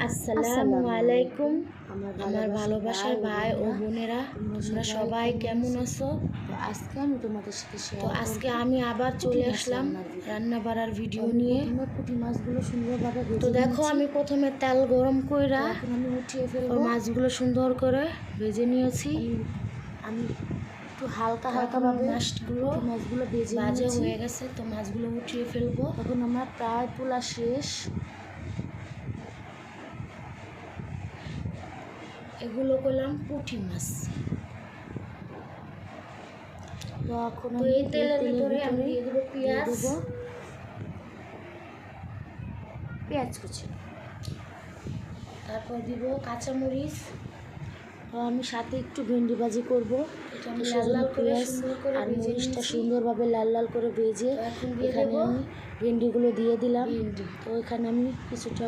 আসসালামু আলাইকুম আমার ভালোবাসার ভাই ও বোনেরা, তোমরা সবাই কেমন আছো? আজকে আমি তোমাদের সাথে তো আজকে আমি আবার চলে আসলাম রান্না বাড়ার ভিডিও নিয়ে। পুঁটি মাছগুলো সুন্দরভাবে তো দেখো, আমি প্রথমে তেল গরম কইরা আমি উঠিয়ে ফেলবো। মাছগুলো সুন্দর করে ভেজে নিয়েছি। আমি একটু হালকা হালকাভাবে মাছগুলো ভেজে ভাজা হয়ে গেছে, তো মাছগুলো উঠিয়ে ফেলবো। এখন আমার প্রায় পোলা শেষ। এগুলো করলাম পুঁটি মাছ। তো এখন এই তেলের ভিতরে আমি দিয়ে দেবো পেঁয়াজ কুচি, তারপর দিব কাঁচামরিচ। আমি সাথে একটু ভেন্ডি ভাজি করবো। লাল লাল করে আর মরিচটা সুন্দরভাবে লাল লাল করে ভেজে এখানে আমি ভেন্ডিগুলো দিয়ে দিলাম। তো এখানে আমি কিছুটা